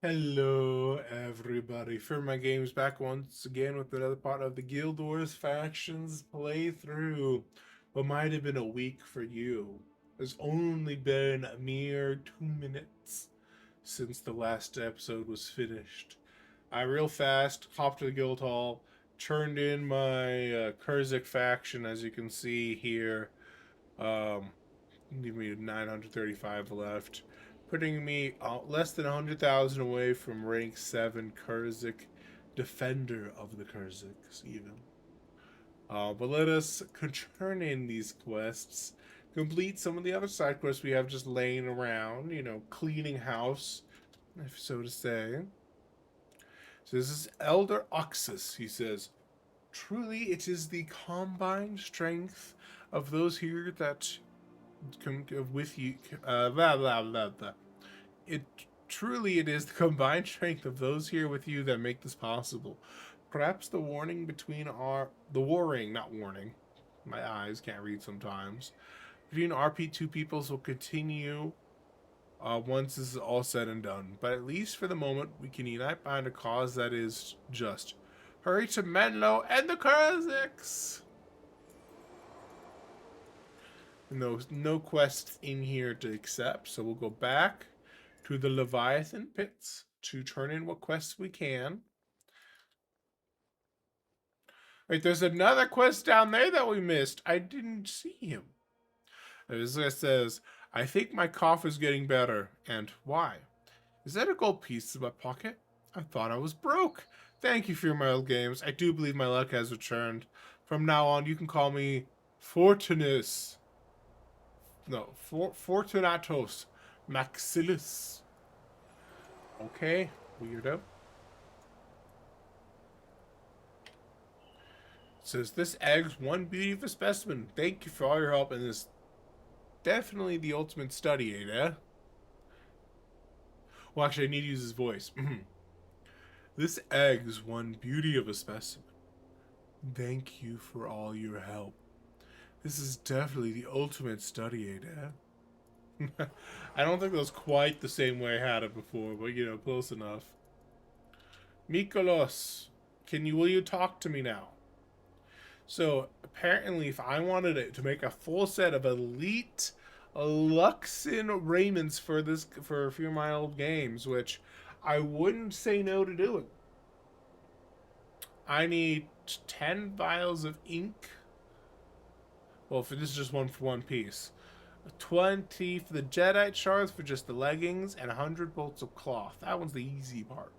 Hello, everybody. Fearmy Games back once again with another part of the Guild Wars Factions playthrough. What might have been a week for you has only been a mere 2 minutes since the last episode was finished. I real fast hopped to the guild hall, turned in my Kurzik faction, as you can see here. Um, Give me 935 left, putting me less than 100,000 away from rank 7 Kurzik, defender of the Kurziks, even. But let us turn in these quests, complete some of the other side quests we have just laying around, cleaning house, if so to say. So this is Elder Oxus, he says. Truly, it is the combined strength of those here that with you, blah, blah, blah, blah. It truly is the combined strength of those here with you that make this possible. Perhaps the warring, not warning. My eyes can't read sometimes. Between RP2 peoples will continue once this is all said and done. But at least for the moment, we can unite behind a cause that is just. Hurry to Menlo and the Kurziks! No quests in here to accept, so we'll go back to the Leviathan pits to turn in what quests we can. Wait, there's another quest down there that we missed. I didn't see him. It says, I think my cough is getting better. And why? Is that a gold piece in my pocket? I thought I was broke. Thank you for your mild games. I do believe my luck has returned. From now on, you can call me Fortunatus. No, Fortunatus Maxilis. Okay, weirdo. It says, this egg's one beauty of a specimen. Thank you for all your help in this. Definitely the ultimate study aid, eh? Well, actually, I need to use his voice. This egg's one beauty of a specimen. Thank you for all your help. This is definitely the ultimate study aid, eh? I don't think that was quite the same way I had it before, but close enough. Mikolos, will you talk to me now? So apparently, if I wanted to make a full set of elite Luxon raiments for a few of my old games, which I wouldn't say no to doing, I need 10 vials of ink. Well, for this is just one for one piece. 20 for the Jedi shards for just the leggings, and 100 bolts of cloth. That one's the easy part.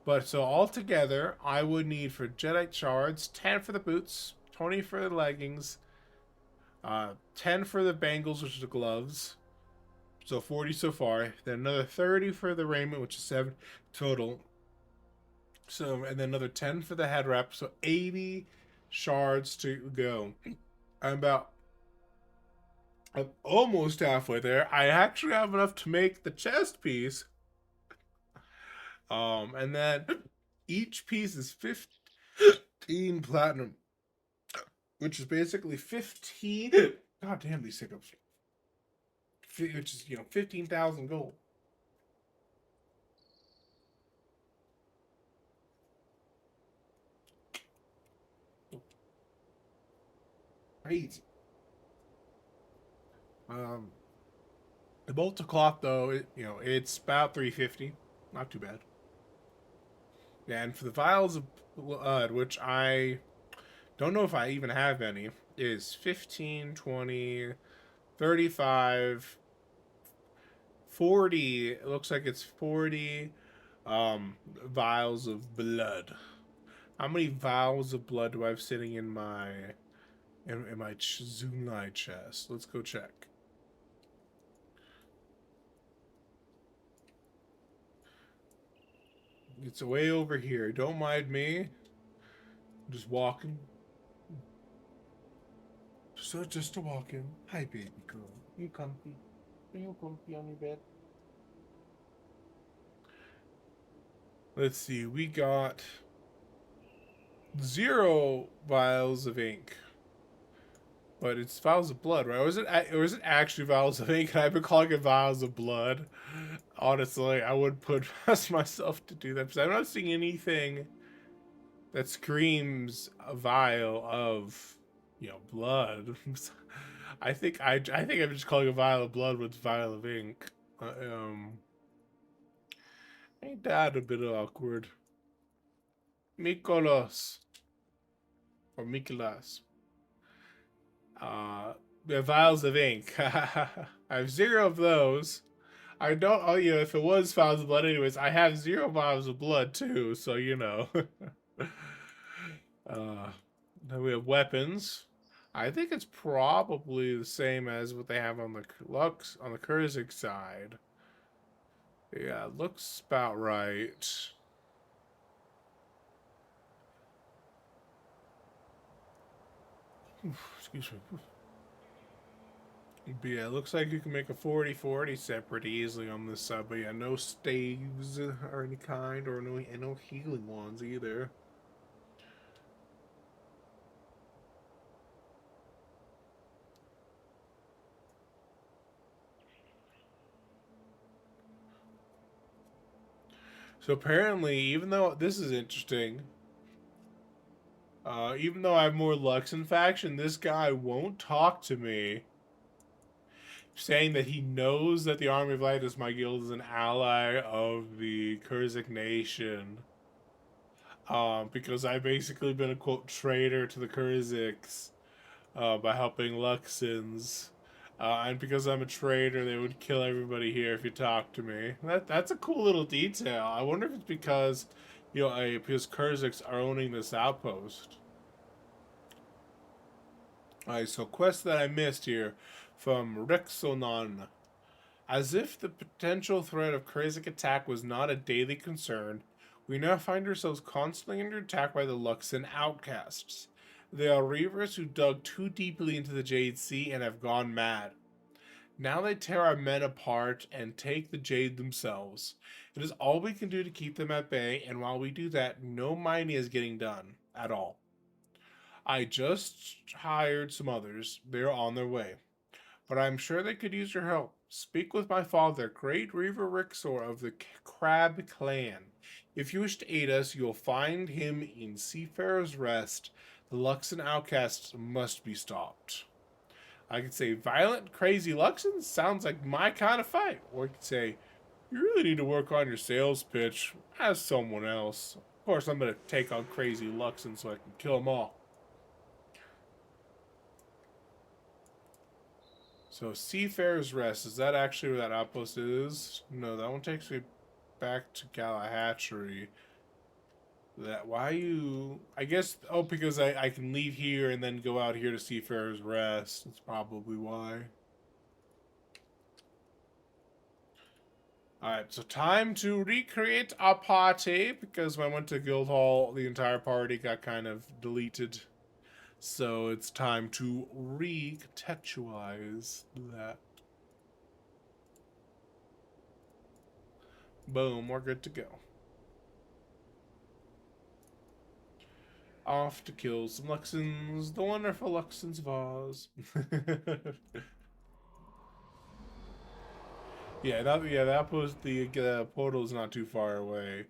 But so altogether, I would need for Jedi shards, 10 for the boots, 20 for the leggings, 10 for the bangles, which are the gloves. So 40 so far. Then another 30 for the raiment, which is 7 total. So, and then another 10 for the head wrap. So 80 shards to go. I'm almost halfway there. I actually have enough to make the chest piece. And then each piece is 15 platinum, which is basically 15. God damn these hiccups. Which is 15,000 gold. Crazy. The bolt of cloth though, it's about 350. Not too bad. And for the vials of blood, which I don't know if I even have any, is 15, 20, 35, 40. It looks like it's 40 vials of blood. How many vials of blood do I have sitting in my Zunai chest? Let's go check. It's way over here. Don't mind me. I'm just walking. Just a walking. Hi, baby girl. You comfy? Are you comfy on your bed? Let's see. We got 0 vials of ink. But it's vials of blood, right? Or is it actually vials of ink? I've been calling it vials of blood. Honestly, I would put past myself to do that because I'm not seeing anything that screams a vial of, blood. I think I'm just calling a vial of blood with vial of ink. Ain't that a bit awkward? Mikolos or Mikolas. Uh, the vials of ink. I have 0 of those. I don't. Oh, if it was vials of blood, anyways, I have 0 vials of blood too. So then we have weapons. I think it's probably the same as what they have on the Kurzik side. Yeah, looks about right. Excuse me. But yeah, it looks like you can make a 40-40 set pretty easily on this side. But yeah, no staves or any kind, or no healing ones either. So apparently, even though this is interesting, even though I have more Luxon faction, this guy won't talk to me, saying that he knows that the Army of Light is my guild is an ally of the Kurzik nation. Because I've basically been a quote traitor to the Kurziks by helping Luxons. And because I'm a traitor, they would kill everybody here if you talk to me. That's a cool little detail. I wonder if it's because, because Kurziks are owning this outpost. Alright, so quest that I missed here from Rexonon. As if the potential threat of Kurzik attack was not a daily concern, we now find ourselves constantly under attack by the Luxon outcasts. They are reavers who dug too deeply into the Jade Sea and have gone mad. Now they tear our men apart and take the Jade themselves. It is all we can do to keep them at bay, and while we do that, no mining is getting done at all. I just hired some others. They're on their way. But I'm sure they could use your help. Speak with my father, Great Reaver Rixor of the Crab Clan. If you wish to aid us, you'll find him in Seafarer's Rest. The Luxon outcasts must be stopped. I could say, violent, crazy Luxons sounds like my kind of fight. Or I could say, you really need to work on your sales pitch. As someone else. Of course, I'm going to take on crazy Luxons so I can kill them all. So, Seafarer's Rest, is that actually where that outpost is? No, that one takes me back to Galahachry. Why you... I guess, because I can leave here and then go out here to Seafarer's Rest. That's probably why. Alright, so time to recreate our party, because when I went to Guildhall, the entire party got kind of deleted. So it's time to recontextualize that. Boom, we're good to go. Off to kill some Luxons, the wonderful Luxons of Oz. that was the portal is not too far away.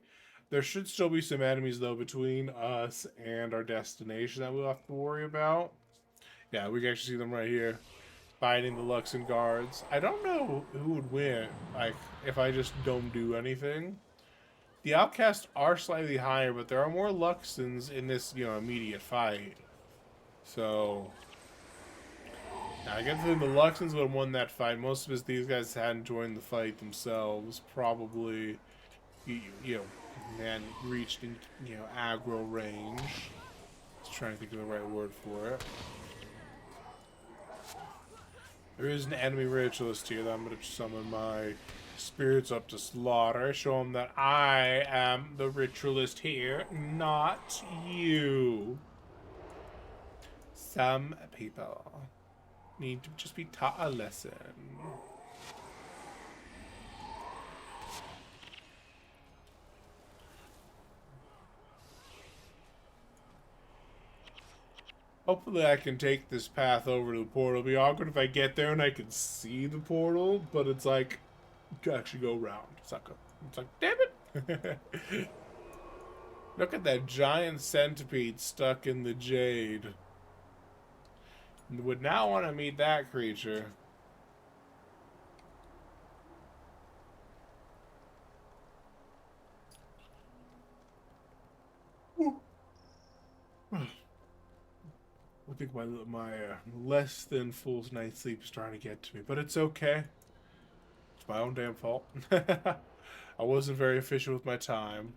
There should still be some enemies though between us and our destination that we'll have to worry about. Yeah, we can actually see them right here, fighting the Luxon guards. I don't know who would win, like if I just don't do anything. The outcasts are slightly higher, but there are more Luxons in this, immediate fight. So I guess the Luxons would have won that fight. Most of these guys hadn't joined the fight themselves. Probably, hadn't reached, aggro range. Just trying to think of the right word for it. There is an enemy ritualist here that I'm going to summon my spirits up to slaughter. Show them that I am the ritualist here, not you. Some people need to just be taught a lesson. Hopefully I can take this path over to the portal. It'll be awkward if I get there and I can see the portal, but it's like to actually go around. It's like, damn it! Look at that giant centipede stuck in the jade. Would now want to meet that creature. I think my less than full night's sleep is trying to get to me, but it's okay. It's my own damn fault. I wasn't very efficient with my time.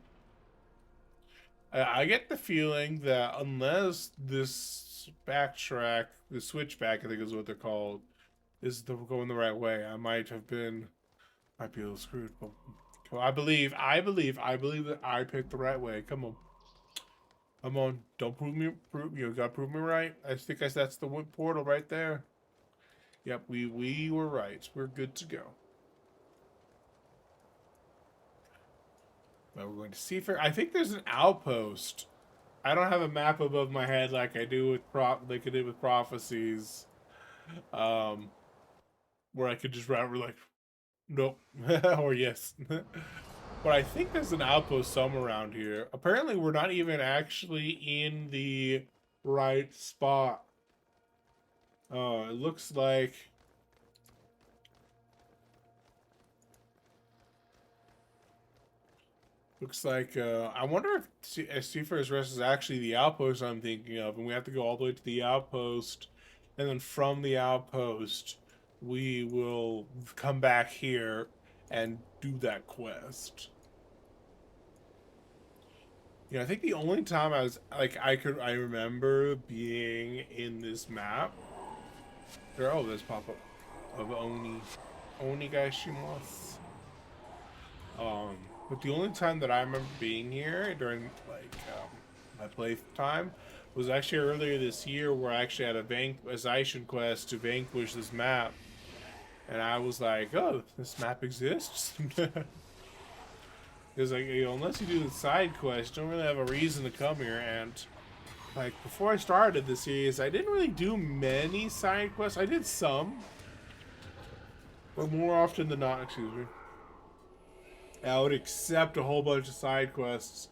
I get the feeling that unless this backtrack, the switchback, I think is what they're called, going the right way, I might be a little screwed. But I believe that I picked the right way. Come on. Come on, don't you gotta prove me right. I think that's the portal right there. Yep, we were right. We're good to go. Well, we're going to see for. I think there's an outpost. I don't have a map above my head like I do with like I did with prophecies. Um, where I could just route like, nope, or yes. But I think there's an outpost somewhere around here. Apparently, we're not even actually in the right spot. Oh, it looks like. I wonder if Seafarer's Rest is actually the outpost I'm thinking of, and we have to go all the way to the outpost, and then from the outpost, we will come back here and do that quest. Yeah, I think the only time I was like I remember being in this map. There's pop up of Oni Gaishimasu. But the only time that I remember being here during like my playtime was actually earlier this year, where I actually had a Zaishin quest to vanquish this map, and I was like, "Oh, this map exists." Because like, unless you do the side quest, you don't really have a reason to come here. And like before I started the series, I didn't really do many side quests. I did some, but more often than not, excuse me, I would accept a whole bunch of side quests.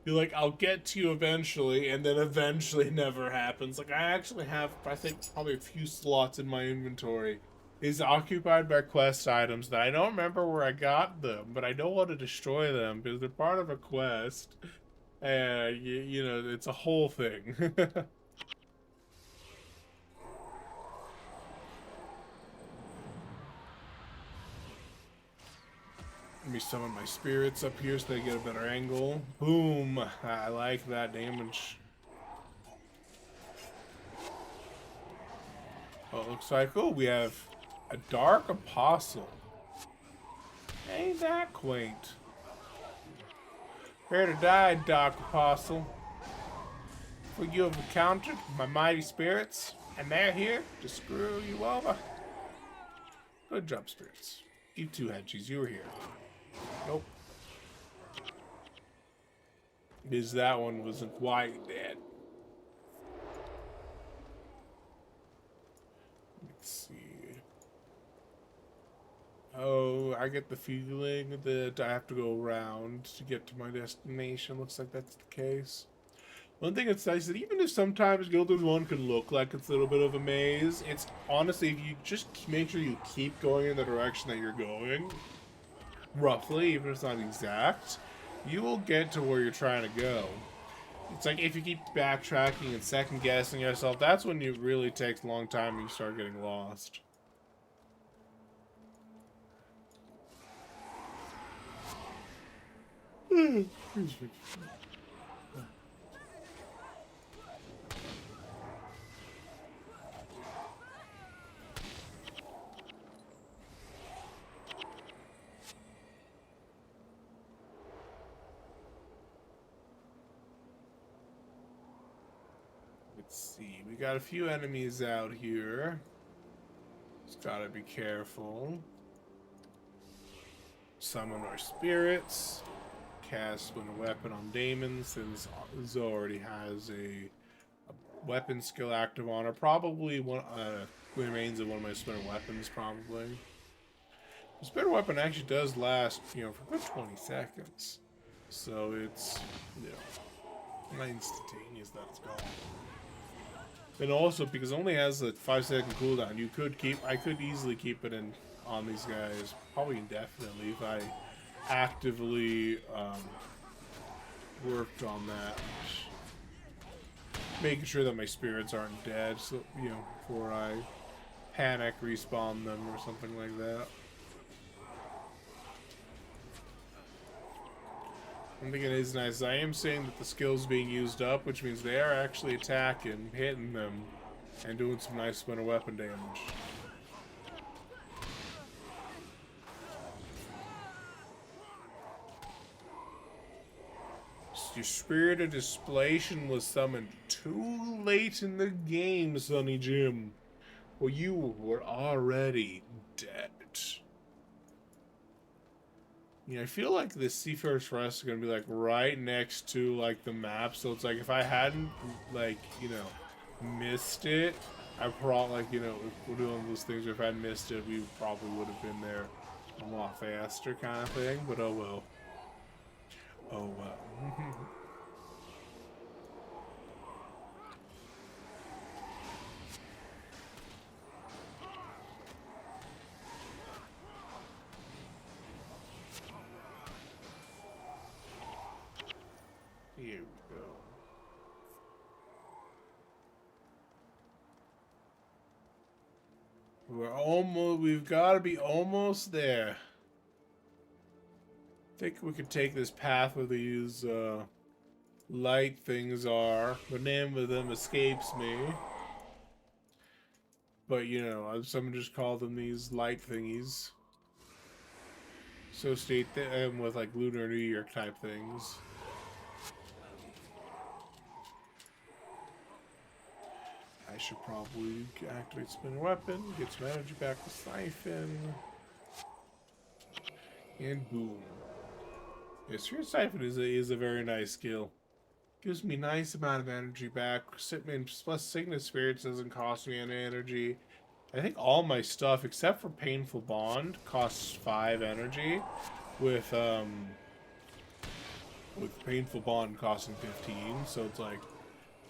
You're like, I'll get to you eventually, and then eventually never happens. Like, I actually have, I think, probably a few slots in my inventory is occupied by quest items that I don't remember where I got them, but I don't want to destroy them because they're part of a quest. And, you know, it's a whole thing. Let me summon my spirits up here so they get a better angle. Boom! I like that damage. Oh, it looks like, oh, we have a Dark Apostle. Ain't that quaint? Prepare to die, Dark Apostle. For you have encountered my mighty spirits, and they're here to screw you over. Good job, spirits. You too, Hedgies, you were here. Nope. Because that one wasn't quite dead. Let's see. Oh, I get the feeling that I have to go around to get to my destination. Looks like that's the case. One thing that's nice is that even if sometimes Guild Wars 1 can look like it's a little bit of a maze, it's honestly, if you just make sure you keep going in the direction that you're going, roughly, even if it's not exact, you will get to where you're trying to go. It's like if you keep backtracking and second guessing yourself, that's when it really takes a long time and you start getting lost. Let's see, we got a few enemies out here. Just gotta be careful. Summon our spirits. Cast when a weapon on Damon, since Zoe already has a weapon skill active on her. Probably one remains of one of my spinner weapons, probably. The spirit weapon actually does last, you know, for about 20 seconds. So it's, you know, not instantaneous that it's gone. And also, because it only has a 5-second cooldown, I could easily keep it in on these guys, probably indefinitely, if I actively worked on that. Making sure that my spirits aren't dead, so, you know, before I panic respawn them or something like that. One thing it is nice, I am seeing that the skill's being used up, which means they are actually attacking, hitting them, and doing some nice amount of weapon damage. Your Spirit of Displacement was summoned too late in the game, Sonny Jim. Well, you were already dead. Yeah, I feel like the Seafarer's Rest is gonna be like right next to like the map, so it's like if I hadn't like, you know, missed it, I probably, like, you know, if we're doing those things, if I had missed it, we probably would have been there a lot faster, kind of thing. But oh well. Oh well. Here we go. We've got to be almost there. I think we could take this path where these light things are. The name of them escapes me. But, you know, someone just called them these light thingies. Associate them with, like, Lunar New Year type things. I should probably activate spin weapon, get some energy back to Siphon. And boom. Yeah, Spirit Siphon is a very nice skill. Gives me nice amount of energy back. Plus Signet Spirits doesn't cost me any energy. I think all my stuff, except for Painful Bond, costs 5 energy. With Painful Bond costing 15, so it's like...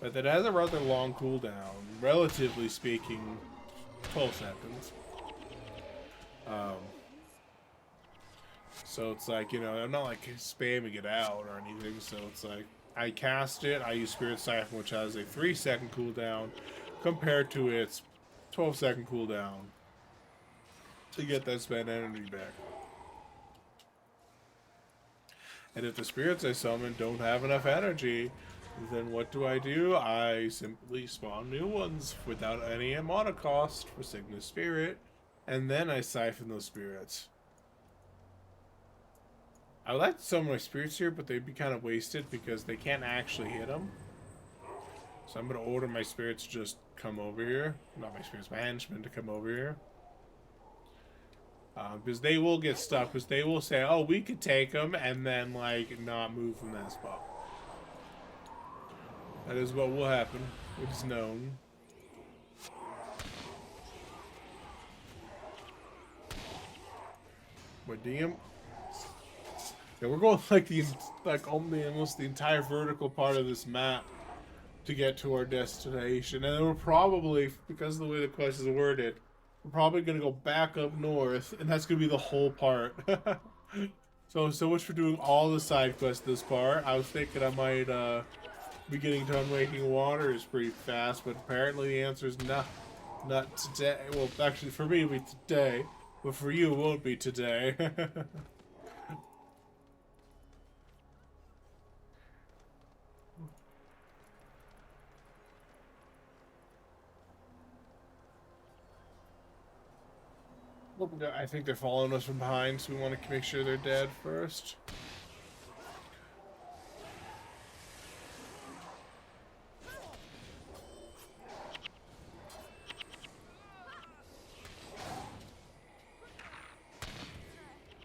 But that has a rather long cooldown, relatively speaking, 12 seconds. So it's like, you know, I'm not like spamming it out or anything, so it's like, I cast it, I use Spirit Siphon, which has a 3-second cooldown, compared to its 12-second cooldown, to get that spent energy back. And if the spirits I summon don't have enough energy, then what do? I simply spawn new ones without any mana cost for Signet Spirit, and then I siphon those spirits. I would like to summon my spirits here, but they'd be kind of wasted because they can't actually hit them. So I'm going to order my spirits to just come over here. Not my spirits, my henchmen to come over here. Because they will get stuck, because they will say, oh, we could take them, and then, like, not move from that spot. That is what will happen. It is known. But damn. Yeah, we're going like almost the entire vertical part of this map to get to our destination, and then we're probably, because of the way the quest is worded, we're probably gonna go back up north, and that's gonna be the whole part. So much for doing all the side quests this part. I was thinking I might be getting to Unwaking Waters pretty fast, but apparently the answer is no, not today. Well, actually, for me it'll be today, but for you it won't be today. I think they're following us from behind, so we want to make sure they're dead first.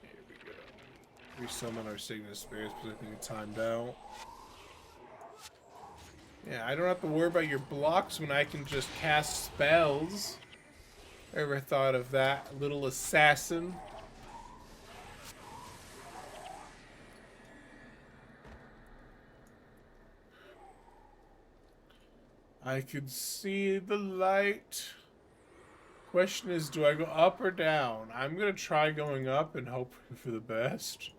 Here we go. Resummon our Signet Spirits because I think it's timed out. Yeah, I don't have to worry about your blocks when I can just cast spells. Ever thought of that, little assassin? I could see the light. Question is, do I go up or down? I'm gonna try going up and hope for the best.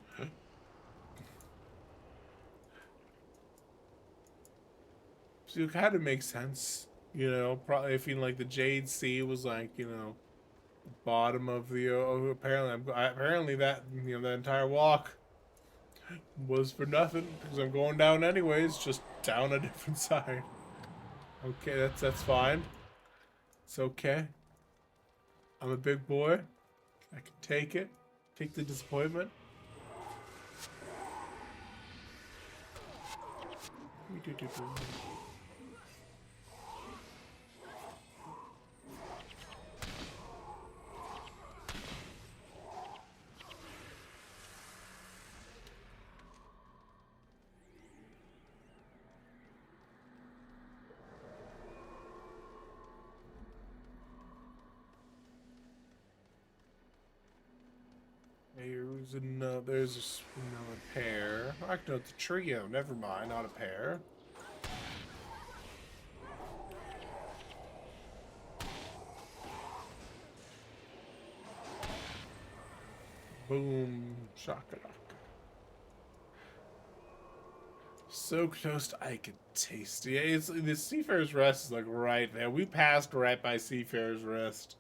So it kind of makes sense, you know. Probably feeling like the Jade Sea was like, you know, bottom of the. Apparently that that entire walk was for nothing because I'm going down anyways, just down a different side. Okay, that's fine. It's okay. I'm a big boy. I can take it. Take the disappointment. There's another pair. Actually, no, it's a trio. Never mind, not a pair. Boom, shakalaka. So close to I could taste it. Yeah, it's the Seafarer's Rest is like right there. We passed right by Seafarer's Rest.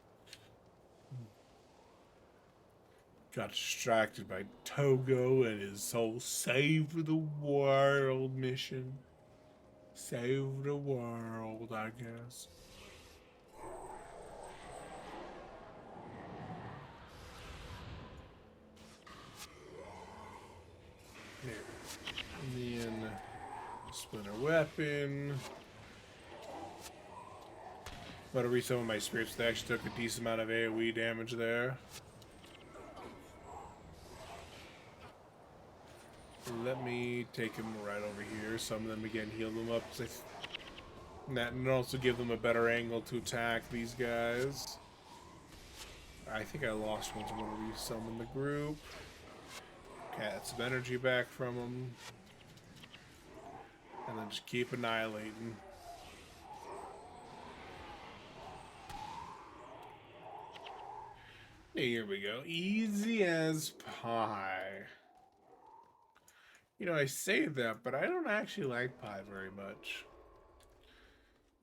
Got distracted by Togo and his whole save the world mission. Save the world, I guess. There. And then splinter weapon. But to read some of my spirits, they actually took a decent amount of AoE damage there. Let me take him right over here. Some of them again, heal them up. And also give them a better angle to attack these guys. I think I lost one to one of these. Some in the group. Got some energy back from them. And then just keep annihilating. Here we go. Easy as pie. You know, I say that, but I don't actually like pie very much.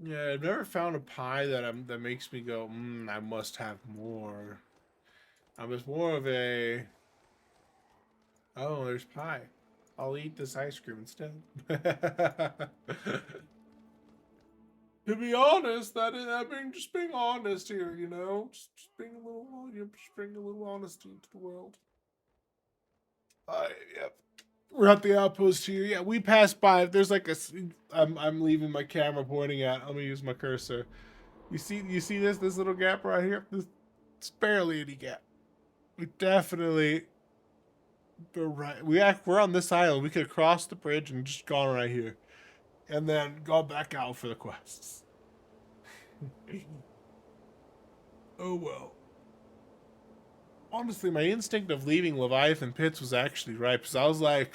Yeah, I've never found a pie that makes me go, I must have more. I'm just more of a, oh, there's pie. I'll eat this ice cream instead. To be honest, just being honest here, you know, just being a little, just bring a little honesty into the world. Yep. We're at the outpost here. Yeah, we passed by. There's like a. I'm leaving my camera pointing at. Let me use my cursor. You see this little gap right here? It's barely any gap. We definitely. We're on this island. We could have crossed the bridge and just gone right here, and then gone back out for the quests. Oh well. Honestly, my instinct of leaving Leviathan Pits was actually right because I was like,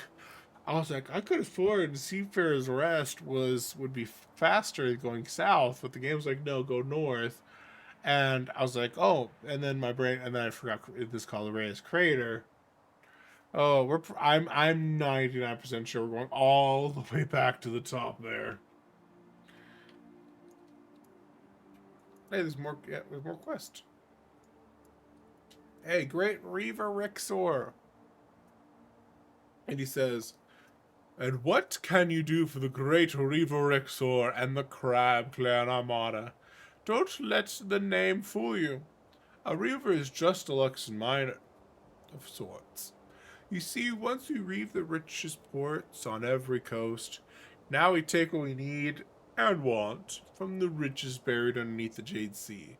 I could have sworn Seafarer's Rest would be faster going south, but the game was like, no, go north. And I was like, oh, and then I forgot this called the Reyes Crater. Oh, I'm 99% sure we're going all the way back to the top there. Hey, there's more. Yeah, there's more quests. Hey, Great Reaver Rixor. And he says, and what can you do for the Great Reaver Rixor and the Crab Clan Armada? Don't let the name fool you. A reaver is just a Luxon miner of sorts. You see, once we reave the richest ports on every coast, now we take what we need and want from the riches buried underneath the Jade Sea.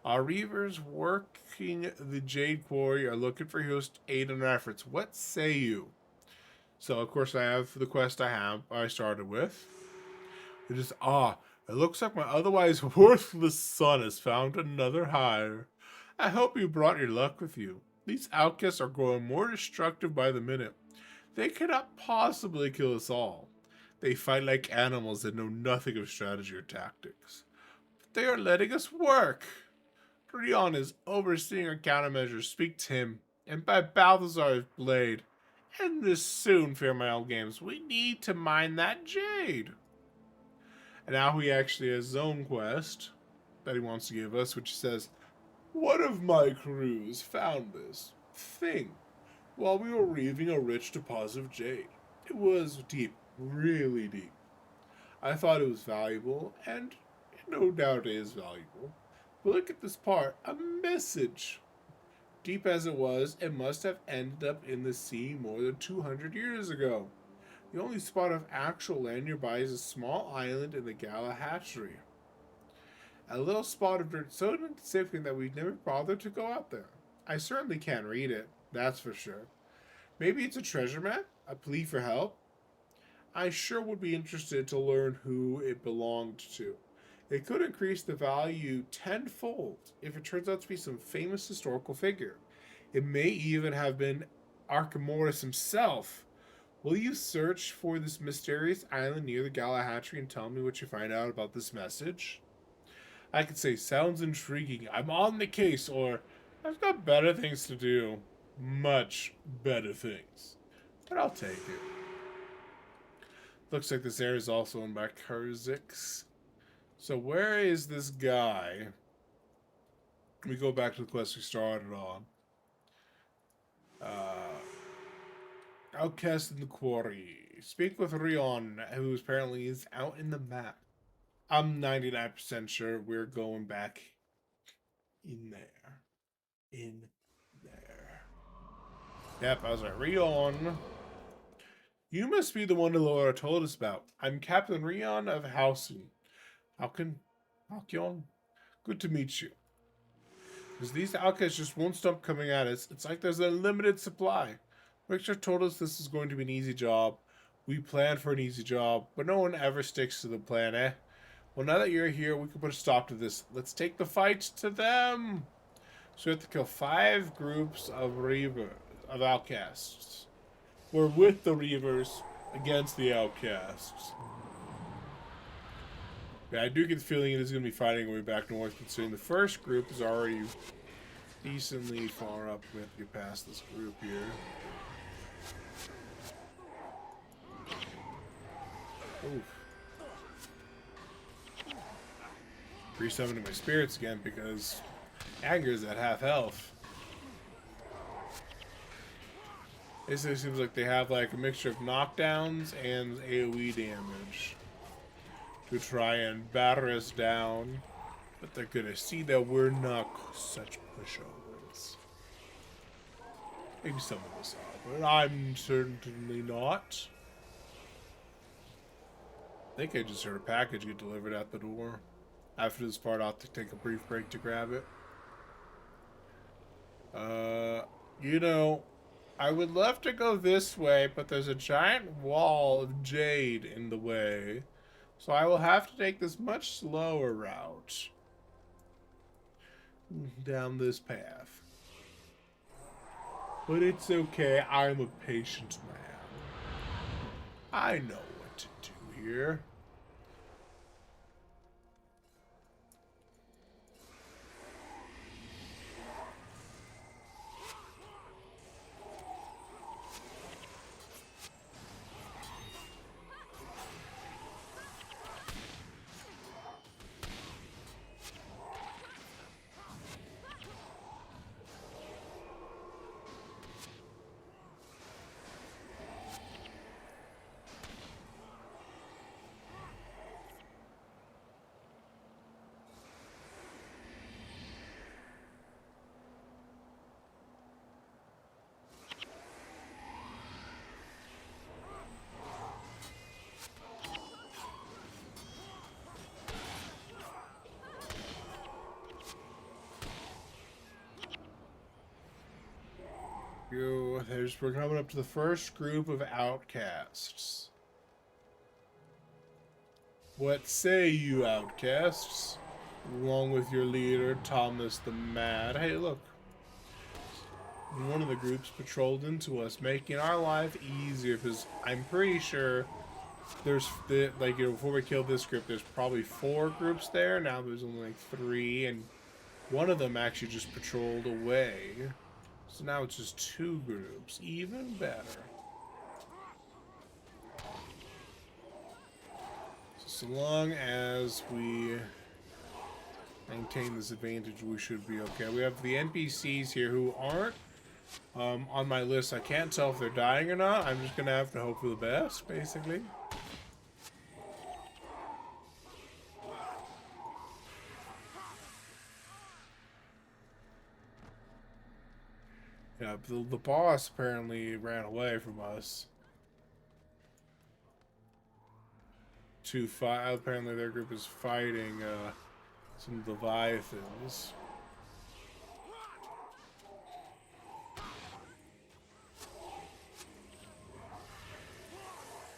Our reavers working the Jade Quarry are looking for heroes to aid in our efforts. What say you? So, of course, I have the quest I started with. It is, it looks like my otherwise worthless son has found another hire. I hope you brought your luck with you. These outcasts are growing more destructive by the minute. They cannot possibly kill us all. They fight like animals that know nothing of strategy or tactics. But they are letting us work. Rion is overseeing our countermeasures. Speak to him. And by Balthazar's blade. End this soon, Fearmy Games. We need to mine that jade. And now he actually has his own quest that he wants to give us, which says, one of my crews found this thing while we were reaving a rich deposit of jade. It was deep, really deep. I thought it was valuable, and no doubt it is valuable. But look at this part, a message. Deep as it was, it must have ended up in the sea more than 200 years ago. The only spot of actual land nearby is a small island in the Galahachry. A little spot of dirt so insignificant that we'd never bothered to go out there. I certainly can't read it, that's for sure. Maybe it's a treasure map? A plea for help? I sure would be interested to learn who it belonged to. It could increase the value tenfold if it turns out to be some famous historical figure. It may even have been Archimedes himself. Will you search for this mysterious island near the Galahachry and tell me what you find out about this message? I could say, sounds intriguing, I'm on the case, or I've got better things to do. Much better things. But I'll take it. Looks like this area is also owned by Kurzix. So where is this guy? We go back to the quest we started on. Outcast in the quarry. Speak with Rion, who apparently is out in the map. I'm 99% sure we're going back in there. In there. Yep, I was like, Rion. You must be the one Laura told us about. I'm Captain Rion of Hausen. Halcyon? Good to meet you. Because these outcasts just won't stop coming at us. It's like there's a limited supply. Richter told us this is going to be an easy job. We planned for an easy job, but no one ever sticks to the plan, eh? Well, now that you're here, we can put a stop to this. Let's take the fight to them. So we have to kill 5 groups of outcasts. We're with the Reavers against the outcasts. Yeah, I do get the feeling it is going to be fighting our way back north, considering the first group is already decently far up. We have to get past this group here. Oof. Resummoning my spirits again because anger is at half health. It seems like they have like a mixture of knockdowns and AoE damage to try and batter us down, but they're gonna see that we're not such pushovers. Maybe some of us are, but I'm certainly not. I think I just heard a package get delivered at the door. After this part, I'll have to take a brief break to grab it. You know, I would love to go this way, but there's a giant wall of jade in the way. So I will have to take this much slower route. Down this path. But it's okay, I'm a patient man. I know what to do here. We're coming up to the first group of outcasts. What say you, outcasts? Along with your leader, Thomas the Mad. Hey, look. One of the groups patrolled into us, making our life easier, because I'm pretty sure there's like, you know, before we killed this group, there's probably 4 groups there. Now there's only like 3, and one of them actually just patrolled away. So now it's just 2 groups. Even better. So long as we maintain this advantage, we should be okay. We have the NPCs here who aren't on my list. I can't tell if they're dying or not. I'm just gonna have to hope for the best, basically. Yeah, the boss apparently ran away from us. To fight. Apparently, their group is fighting some Leviathans.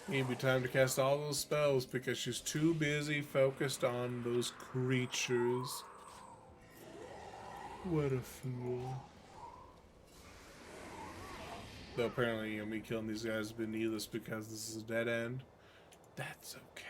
Maybe time to cast all those spells because she's too busy focused on those creatures. What a fool. Though apparently, you know, me killing these guys has been needless because this is a dead end. That's okay.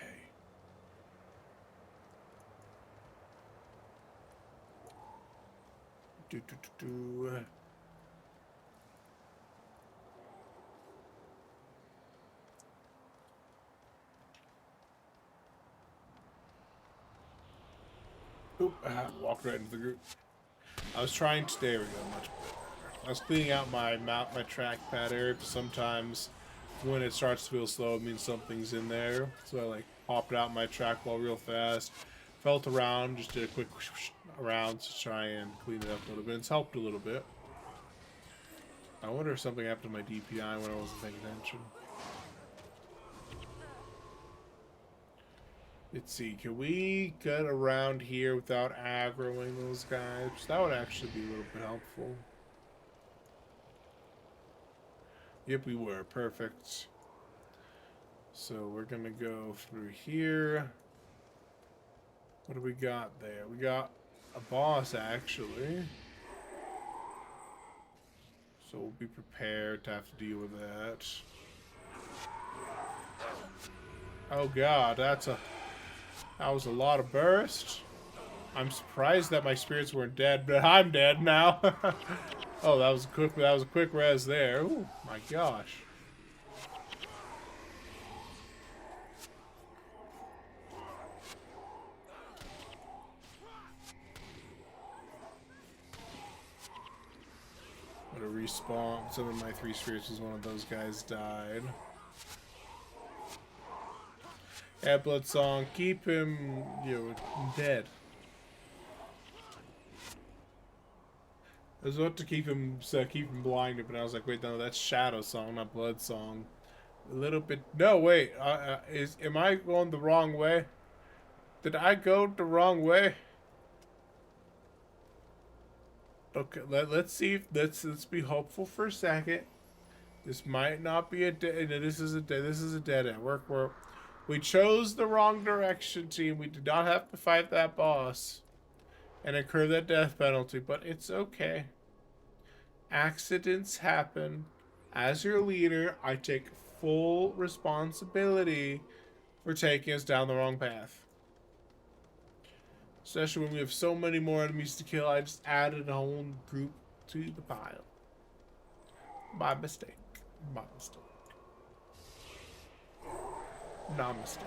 Oop, walked right into the group. I was trying to, there we go, much better. I was cleaning out my trackpad area, but sometimes when it starts to feel slow, it means something's in there. So I like popped out my trackball real fast, felt around, just did a quick around to try and clean it up a little bit. It's helped a little bit. I wonder if something happened to my DPI when I wasn't paying attention. Let's see, can we get around here without aggroing those guys? That would actually be a little bit helpful. Yep, we were. Perfect. So we're gonna go through here. What do we got there? We got a boss, actually. So we'll be prepared to have to deal with that. Oh god, that was a lot of burst. I'm surprised that my spirits weren't dead, but I'm dead now. Oh, that was a quick res there. Oh my gosh. I'm gonna respawn. Some of my 3 spirits as one of those guys died. Yeah, Blood Song, keep him, you know, dead. I was about to keep him blinded, but I was like, wait, no, that's Shadow Song, not Blood Song. A little bit. No, wait. Am I going the wrong way? Did I go the wrong way? Okay, let's see if let's be hopeful for a second. This might not be a dead. This is a dead end. We chose the wrong direction, team. We did not have to fight that boss and incur that death penalty, but it's okay. Accidents happen. As your leader, I take full responsibility for taking us down the wrong path. Especially when we have so many more enemies to kill, I just added a whole group to the pile. My mistake. My mistake. Not a mistake.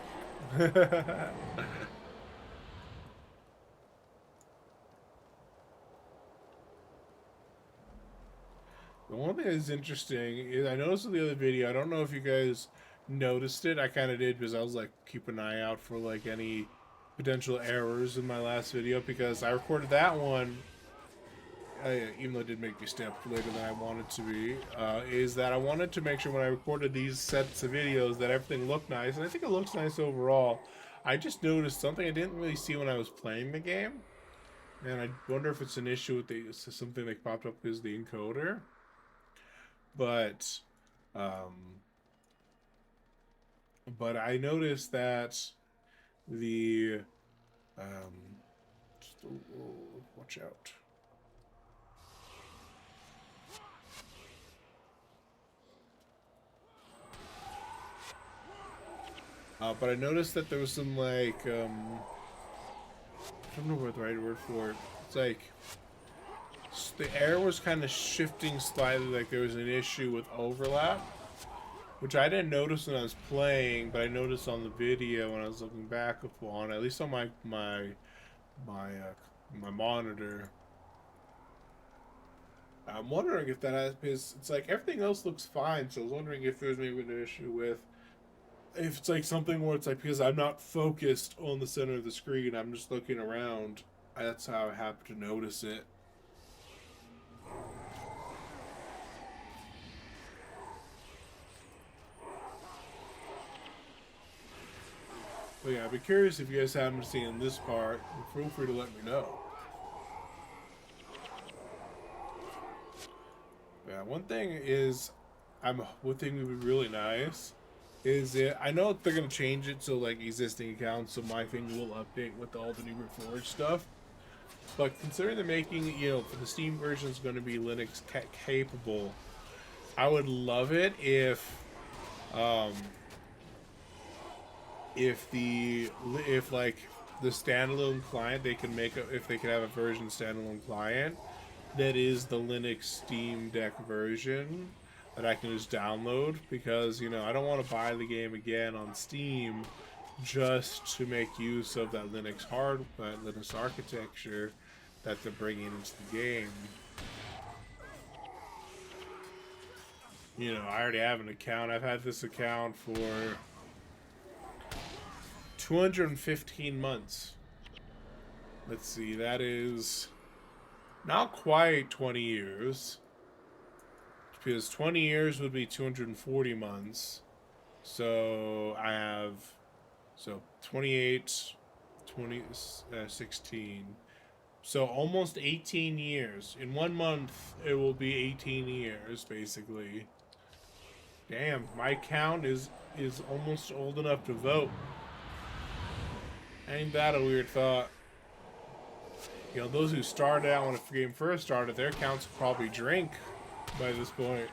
The one thing that's interesting is I noticed in the other video, I don't know if you guys noticed it. I kind of did because I was like, keep an eye out for like any potential errors in my last video because I recorded that one, even though it did make me stay up later than I wanted to be, is that I wanted to make sure when I recorded these sets of videos that everything looked nice, and I think it looks nice overall. I just noticed something I didn't really see when I was playing the game, and I wonder if it's an issue with something that popped up is the encoder. But I noticed that the watch out. But I noticed that there was some like I don't know what the right word for it. It's like the air was kind of shifting slightly, like there was an issue with overlap, which I didn't notice when I was playing, but I noticed on the video when I was looking back upon, at least on my monitor. I'm wondering if that has, because it's like everything else looks fine, so I was wondering if there's maybe an issue with, if it's like something where it's like because I'm not focused on the center of the screen, I'm just looking around. That's how I happen to notice it. But yeah, I'd be curious if you guys haven't seen this part. Feel free to let me know. Yeah, one thing is, one thing would be really nice is it. I know they're gonna change it so like existing accounts, so my thing will update with all the new Reforged stuff. But considering they're making, for the Steam version is going to be Linux capable, I would love it um, if like the standalone client they can make if they could have a version standalone client that is the Linux Steam Deck version that I can just download, because I don't want to buy the game again on Steam just to make use of that Linux architecture that they're bringing into the game. I already have an account. I've had this account for 215 months. Let's see, that is not quite 20 years. Because 20 years would be 240 months. So I have, 28, 16. So almost 18 years. In 1 month, it will be 18 years, basically. Damn, my count is almost old enough to vote. Ain't that a weird thought? Those who started out when the game first started, their counts would probably drink by this point.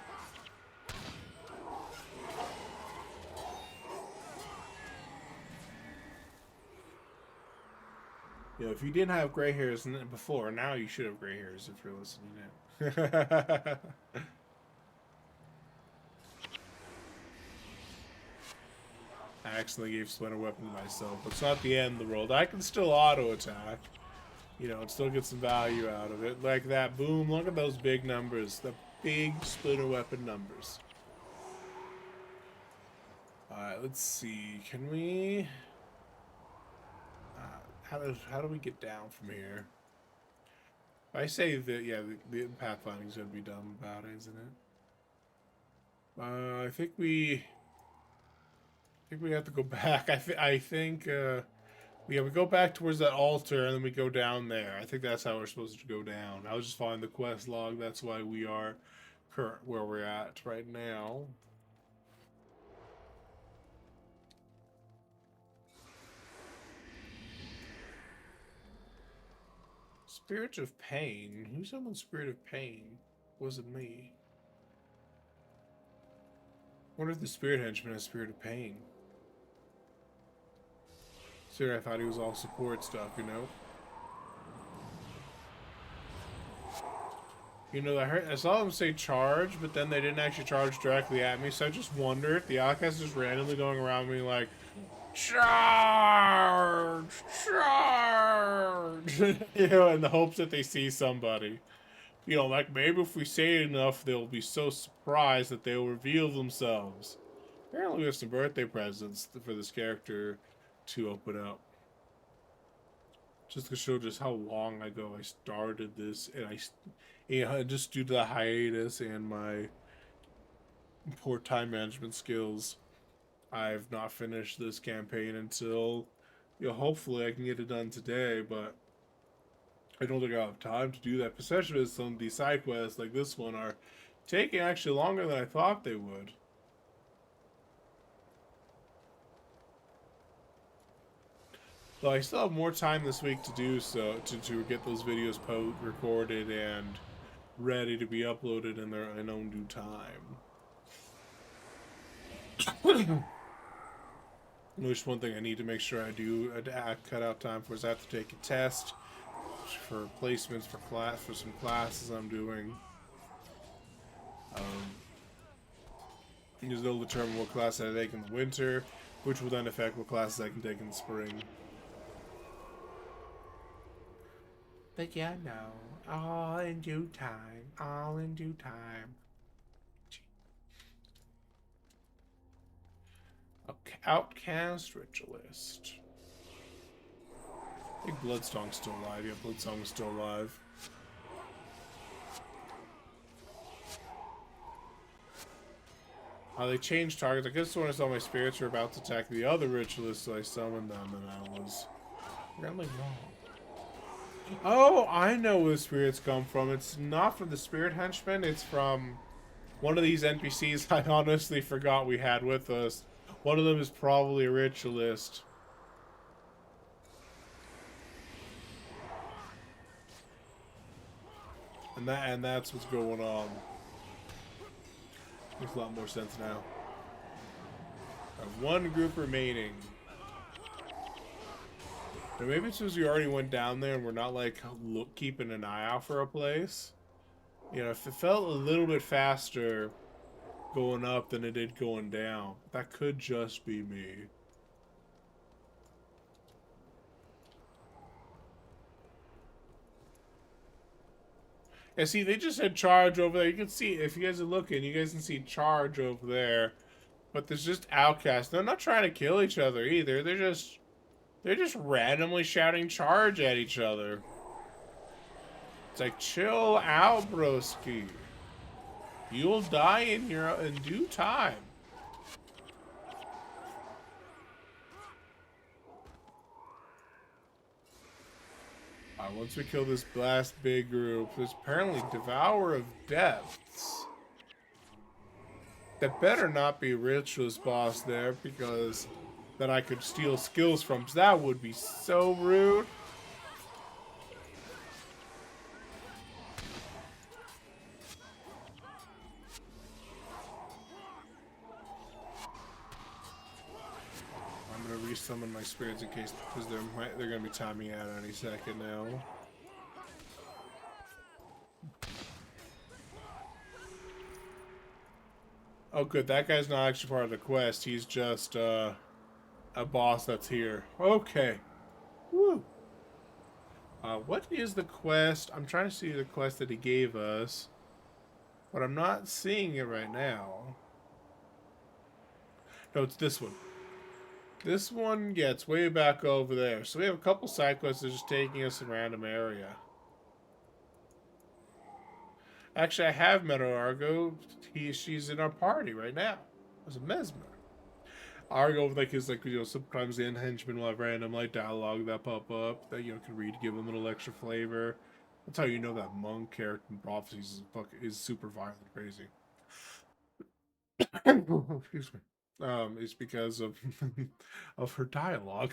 If you didn't have gray hairs before, now you should have gray hairs if you're listening now. I accidentally gave Splinter Weapon to myself, but it's not the end of the world. I can still auto attack. And still get some value out of it. Like that, boom, look at those big numbers. The big Splinter Weapon numbers. Alright, let's see. Can we... how do we get down from here? I say that, yeah, the pathfinding's gonna be dumb about it, isn't it? I think we have to go back. I think, yeah, we go back towards that altar and then we go down there. I think that's how we're supposed to go down. I was just following the quest log. That's why we are where we're at right now. Spirit of Pain? Who summoned Spirit of Pain? Was it me? Wonder if the Spirit Henchman has Spirit of Pain. Sir, I thought he was all support stuff, I saw them say charge, but then they didn't actually charge directly at me, so I just wondered. The outcast just randomly going around me like, charge! Charge! In the hopes that they see somebody. Like maybe if we say it enough, they'll be so surprised that they'll reveal themselves. Apparently we have some birthday presents for this character to open up. Just to show just how long ago I started this, and just due to the hiatus and my poor time management skills, I've not finished this campaign until, hopefully I can get it done today, but I don't think I'll have time to do that, especially as some of these side quests like this one are taking actually longer than I thought they would. Though I still have more time this week to do so, to get those videos recorded and ready to be uploaded in their own due time. Which one thing I need to make sure I do cut out time for is I have to take a test for placements for some classes I'm doing. Because they'll determine what class I take in the winter, which will then affect what classes I can take in the spring. But yeah, no, all in due time. All in due time. Okay, outcast ritualist. I think Bloodstone's still alive. Yeah, Bloodstone's still alive. They changed targets. I guess when I saw my spirits were about to attack the other ritualists, so I summoned them, and I was really wrong. Oh, I know where the spirits come from. It's not from the spirit henchman. It's from one of these NPCs I honestly forgot we had with us. One of them is probably a ritualist. And that's what's going on. Makes a lot more sense now. I have one group remaining. Now maybe it's because we already went down there and we're not like keeping an eye out for a place. You know, if it felt a little bit faster going up than it did going down, that could just be me. Yeah, see, they just said charge over there. You can see, if you guys are looking, you guys can see charge over there. But there's just outcasts. They're not trying to kill each other either. They're just randomly shouting charge at each other. It's like, chill out, broski. You'll die in due time. Once we kill this last big group, there's apparently Devourer of Depths. That better not be Ritualist boss there, because then I could steal skills from. So that would be so rude. I'm gonna resummon my spirits in case, because they're gonna be timing out any second now. Oh, good. That guy's not actually part of the quest. He's just a boss that's here. Okay. Woo. What is the quest? I'm trying to see the quest that he gave us, but I'm not seeing it right now. No, it's this one. This one gets way back over there. So we have a couple side quests that are just taking us in a random area. Actually, I have met Argo. She's in our party right now. As a mesmer. Argo, like, is like, you know, sometimes the henchmen will have random like dialogue that pop up that, you know, can read to give them a little extra flavor. That's how you know that monk character in Prophecies is super violent, crazy. Excuse me. It's because of of her dialogue.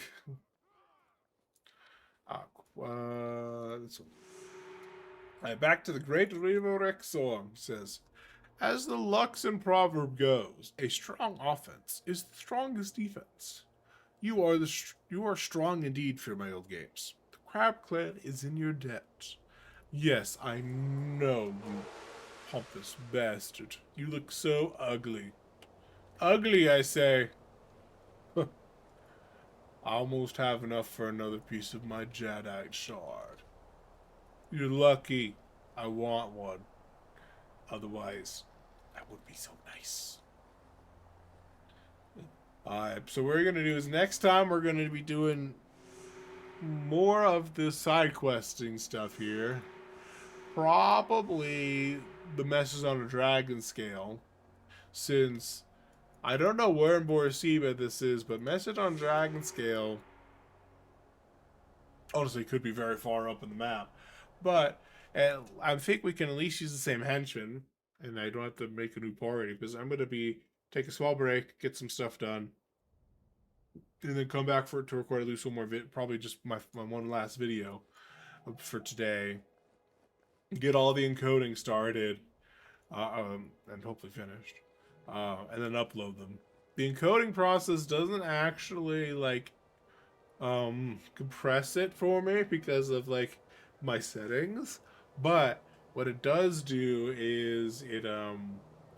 This one. Alright, back to the Great Revorek song. Says, as the Luxon proverb goes, a strong offense is the strongest defense. You are strong indeed for my old games. The Crab Clan is in your debt. Yes, I know, you pompous bastard. You look so ugly. Ugly, I say. I almost have enough for another piece of my Jadeite shard. You're lucky. I want one. Otherwise, that would be so nice. Alright, so what we're going to do is next time we're going to be doing more of the side questing stuff here. Probably the Message on a Dragon scale. Since I don't know where in Borisiba this is, but Message on Dragon scale honestly could be very far up in the map. But I think we can at least use the same henchman, and I don't have to make a new party, because I'm going to take a small break, get some stuff done, and then come back to record at least one more probably just my one last video for today. Get all the encoding started, and hopefully finished, and then upload them. the encoding process doesn't actually like compress it for me because of like my settings, but what it does do is it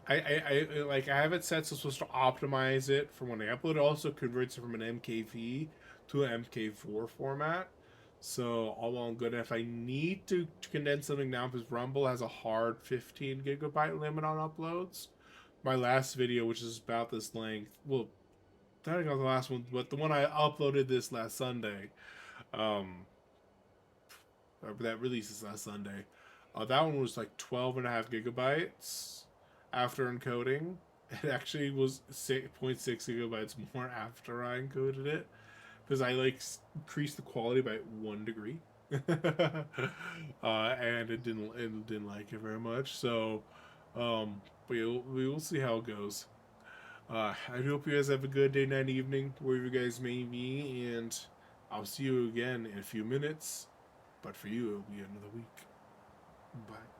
I have it set so it's supposed to optimize it for when I upload. It also converts it from an MKV to an MK4 format. So all well and good. And if I need to condense something down, because Rumble has a hard 15 gigabyte limit on uploads. My last video, which is about this length, well, I think on the last one, but the one I uploaded this last Sunday, um, that releases last Sunday, that one was like 12 and a half gigabytes after encoding. It actually was 6.6 gigabytes more after I encoded it because I like increased the quality by 1 degree. And it didn't like it very much. So, we will see how it goes. I hope you guys have a good day, night, evening, wherever you guys may be, and I'll see you again in a few minutes. But for you, it'll be another week. Bye.